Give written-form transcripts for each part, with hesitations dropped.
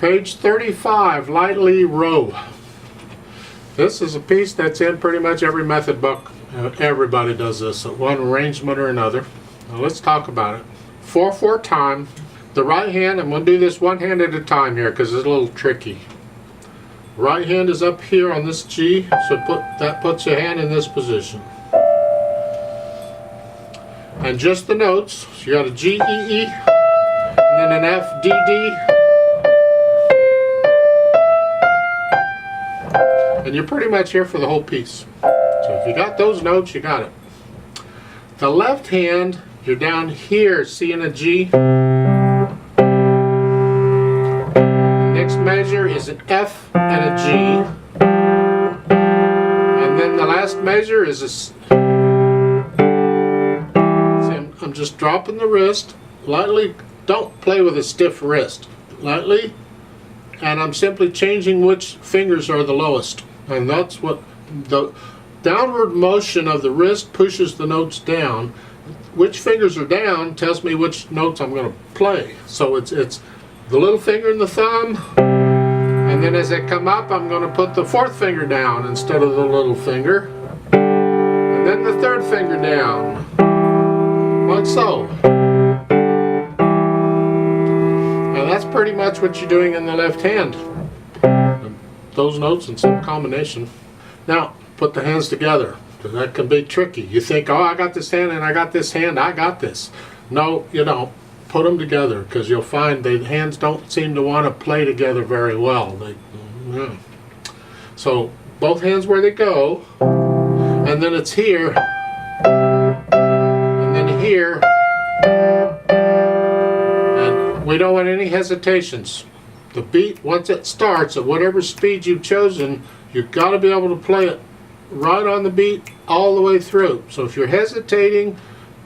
Page 35, lightly row. This is a piece that's in pretty much every method book. Everybody does this at one arrangement or another. Now let's talk about it. 4/4 time. The right hand, I'm going to do this one hand at a time here because it's a little tricky. Right hand is up here on this G, so that puts your hand in this position. And just the notes, so you got a G, E, E, and then an F, D, D. And you're pretty much here for the whole piece. So if you got those notes, you got it. The left hand, you're down here seeing a G. Next measure is an F and a G. And then the last measure is a... See, I'm just dropping the wrist. Lightly, don't play with a stiff wrist. Lightly, and I'm simply changing which fingers are the lowest. And that's what the downward motion of the wrist pushes the notes down. Which fingers are down tells me which notes I'm going to play. So it's the little finger and the thumb, and then as they come up I'm going to put the fourth finger down instead of the little finger, and then the third finger down, like so. Now that's pretty much what you're doing in the left hand. Those notes in some combination. Now put the hands together, because that can be tricky. You think, oh, I got this hand and I got this hand, I got this. No, you don't. Put them together, because you'll find the hands don't seem to want to play together very well. Yeah. So both hands where they go, and then it's here, and then here, and we don't want any hesitations. The beat, once it starts at whatever speed you've chosen, you've got to be able to play it right on the beat all the way through. So if you're hesitating,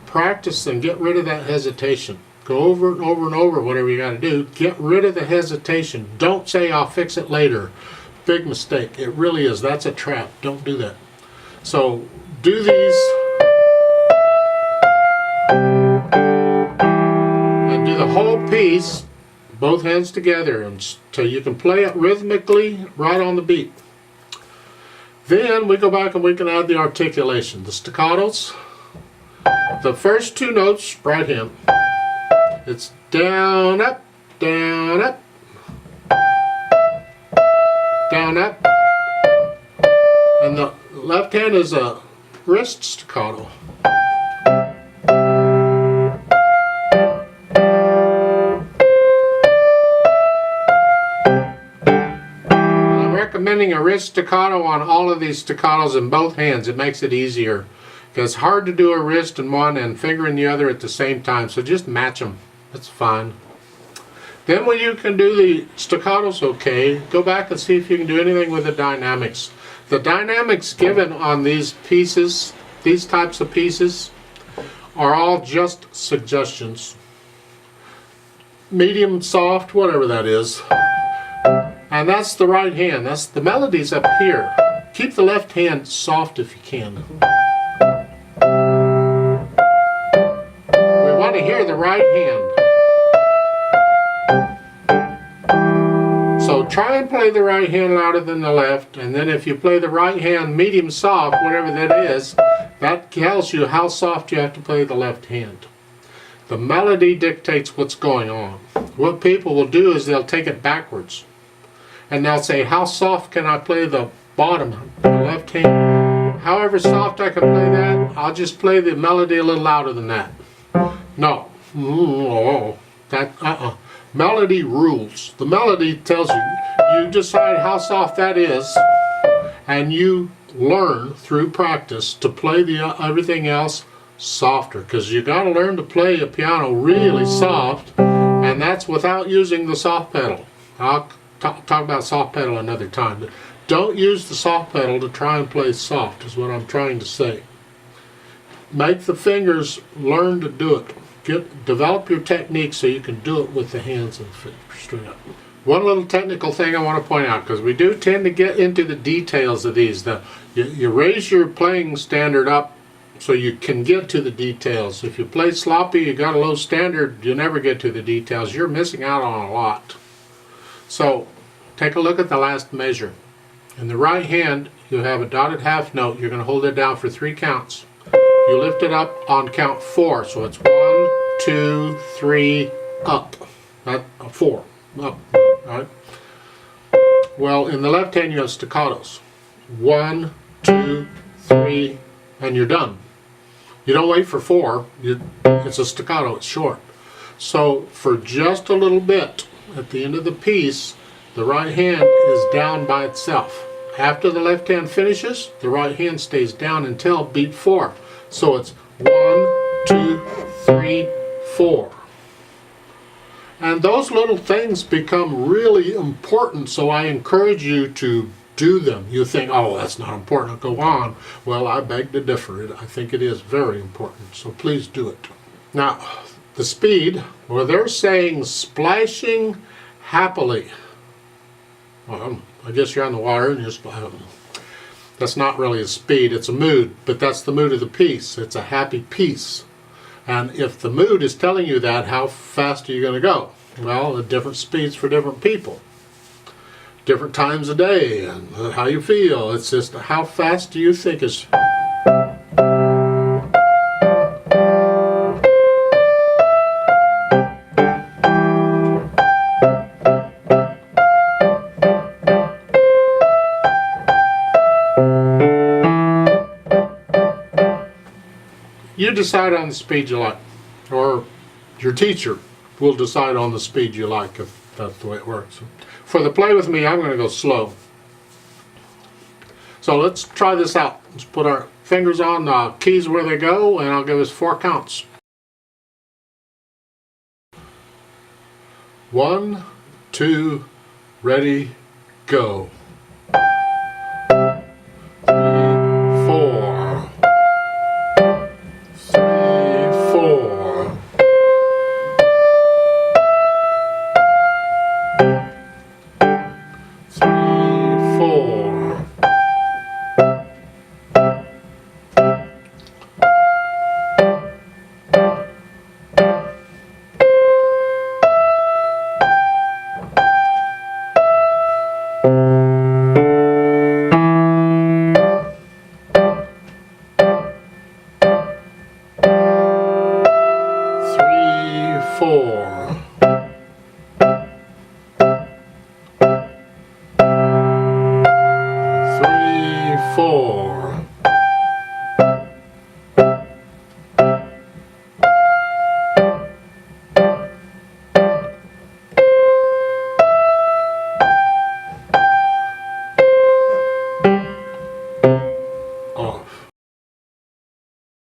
practice and get rid of that hesitation. Go over and over and over whatever you got to do. Get rid of the hesitation. Don't say I'll fix it later. Big mistake. It really is. That's a trap. Don't do that. So do these and do the whole piece, both hands together, until you can play it rhythmically right on the beat. Then we go back and we can add the articulation, the staccatos. The first two notes, right hand. It's down, up, down, up, down, up. And the left hand is a wrist staccato. I'm recommending a wrist staccato on all of these staccatos in both hands. It makes it easier. Because it's hard to do a wrist in one and finger in the other at the same time. So just match them. That's fine. Then when you can do the staccatos okay, go back and see if you can do anything with the dynamics. The dynamics given on these pieces, these types of pieces, are all just suggestions. Medium, soft, whatever that is. And that's the right hand. That's the melody's up here. Keep the left hand soft if you can. We want to hear the right hand. So try and play the right hand louder than the left, and then if you play the right hand medium soft, whatever that is, that tells you how soft you have to play the left hand. The melody dictates what's going on. What people will do is they'll take it backwards, and they'll say, how soft can I play the bottom, the left hand? However soft I can play that, I'll just play the melody a little louder than that. No. Melody rules. The melody tells you. You decide how soft that is, and you learn through practice to play everything else softer, because you got to learn to play a piano really soft, and that's without using the soft pedal. I'll talk about soft pedal another time, but don't use the soft pedal to try and play soft, is what I'm trying to say. Make the fingers learn to do it. Develop your technique so you can do it with the hands and straight up. One little technical thing I want to point out, because we do tend to get into the details of these. You raise your playing standard up so you can get to the details. If you play sloppy, you got a low standard, you never get to the details. You're missing out on a lot. So take a look at the last measure. In the right hand, you have a dotted half note. You're going to hold it down for 3 counts. You lift it up on count 4, so it's 1, 2, 3, up. Not 4, up. All right. Well, in the left hand, you have staccatos. 1, 2, 3, and you're done. You don't wait for 4. It's a staccato. It's short. So for just a little bit at the end of the piece, the right hand is down by itself. After the left hand finishes, the right hand stays down until beat 4. So it's 1, 2, 3, 4. And those little things become really important, so I encourage you to do them. You think, oh, that's not important, go on. Well, I beg to differ. I think it is very important, so please do it. Now, the speed, well, they're saying splashing happily. Well, I guess you're on the water and you're splashing. That's not really a speed, it's a mood, but that's the mood of the piece. It's a happy piece. And if the mood is telling you that, how fast are you going to go? Well, the different speeds for different people. Different times of day and how you feel. It's just how fast do you think is... You decide on the speed you like, or your teacher will decide on the speed you like if that's the way it works. For the play with me, I'm going to go slow. So let's try this out. Let's put our fingers on the keys where they go, and I'll give us 4 counts. 1, 2, ready, go.